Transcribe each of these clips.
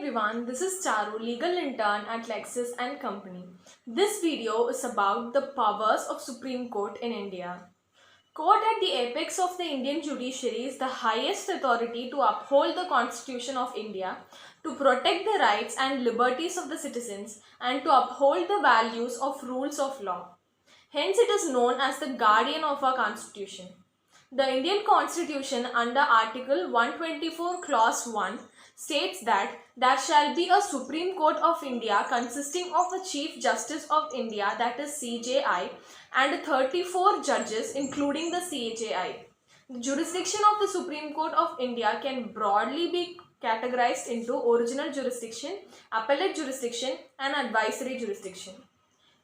everyone, this is Charu, legal intern at Lexis and Company. This video is about the powers of Supreme Court in India. Court at the apex of the Indian judiciary is the highest authority to uphold the Constitution of India, to protect the rights and liberties of the citizens, and to uphold the values of rules of law. Hence, it is known as the guardian of our Constitution. The Indian Constitution under Article 124 Clause 1 states that there shall be a Supreme Court of India consisting of a Chief Justice of India, that is CJI, and 34 judges including the CJI. The jurisdiction of the Supreme Court of India can broadly be categorized into original jurisdiction, appellate jurisdiction and advisory jurisdiction.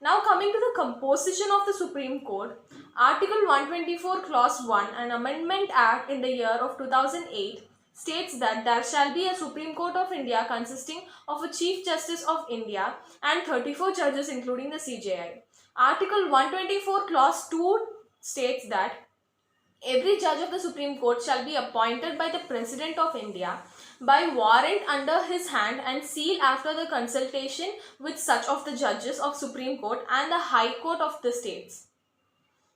Now coming to the composition of the Supreme Court, Article 124 Clause 1, an Amendment Act in the year of 2008, states that there shall be a Supreme Court of India consisting of a Chief Justice of India and 34 judges including the CJI. Article 124 Clause 2 states that every judge of the Supreme Court shall be appointed by the President of India by warrant under his hand and seal after the consultation with such of the judges of Supreme Court and the High Court of the states.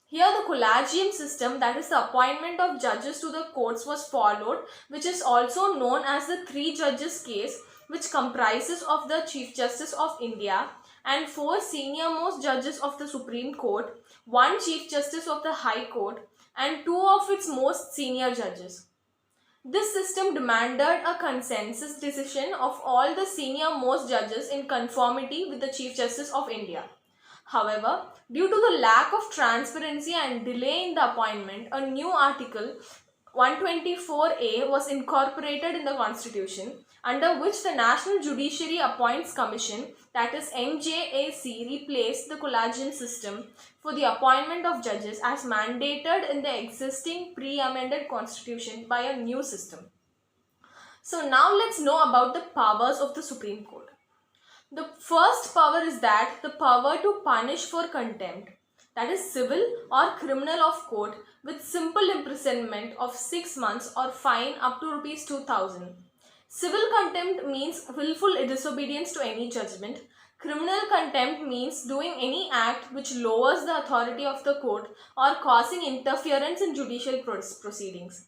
Here the collegium system, that is the appointment of judges to the courts, was followed, which is also known as the three judges case, which comprises of the Chief Justice of India and 4 senior most judges of the Supreme Court, 1 Chief Justice of the High Court and 2 of its most senior judges. This system demanded a consensus decision of all the senior most judges in conformity with the Chief Justice of India. However, due to the lack of transparency and delay in the appointment, a new Article 124A was incorporated in the Constitution, under which the National Judiciary Appoints Commission, that is NJAC, replaced the collegium system for the appointment of judges as mandated in the existing pre-amended Constitution by a new system. So now let's know about the powers of the Supreme Court. The first power is that the power to punish for contempt, that is civil or criminal of court, with simple imprisonment of 6 months or fine up to Rs 2,000. Civil contempt means willful disobedience to any judgment. Criminal contempt means doing any act which lowers the authority of the court or causing interference in judicial proceedings.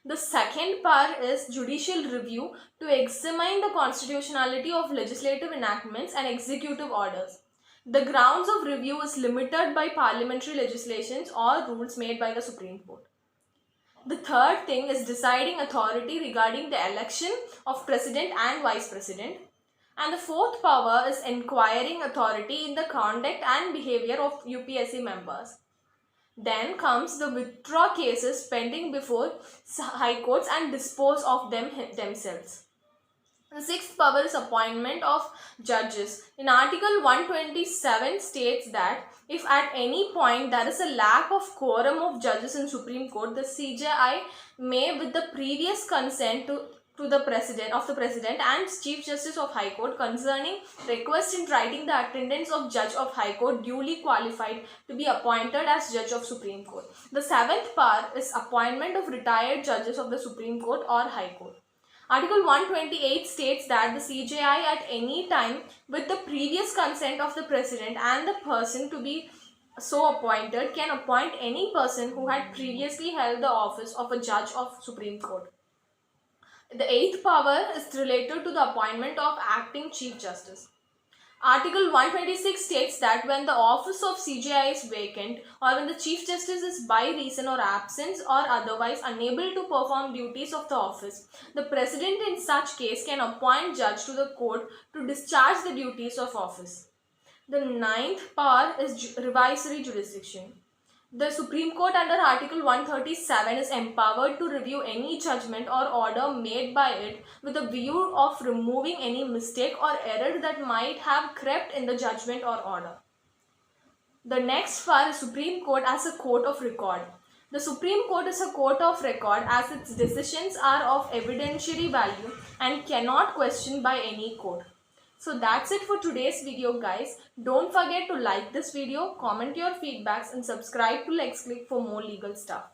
The second power is judicial review, to examine the constitutionality of legislative enactments and executive orders. The grounds of review is limited by parliamentary legislations or rules made by the Supreme Court. The third thing is deciding authority regarding the election of president and vice president. And the fourth power is inquiring authority in the conduct and behavior of UPSC members. Then comes the withdraw cases pending before high courts and dispose of them themselves. The sixth power is appointment of judges. In Article 127 states that if at any point there is a lack of quorum of judges in Supreme Court, the CJI may, with the previous consent to the President and Chief Justice of High Court concerning request in writing, the attendance of Judge of High Court duly qualified to be appointed as Judge of Supreme Court. The seventh power is appointment of retired judges of the Supreme Court or High Court. Article 128 states that the CJI at any time, with the previous consent of the President and the person to be so appointed, can appoint any person who had previously held the office of a Judge of Supreme Court. The eighth power is related to the appointment of acting Chief Justice. Article 126 states that when the office of CJI is vacant or when the Chief Justice is by reason or absence or otherwise unable to perform duties of the office, the President in such case can appoint judge to the court to discharge the duties of office. The ninth power is revisory jurisdiction. The Supreme Court under Article 137 is empowered to review any judgment or order made by it with a view of removing any mistake or error that might have crept in the judgment or order. The next power is Supreme Court as a court of record. The Supreme Court is a court of record as its decisions are of evidentiary value and cannot question by any court. So that's it for today's video, guys. Don't forget to like this video, comment your feedbacks and subscribe to LexClick for more legal stuff.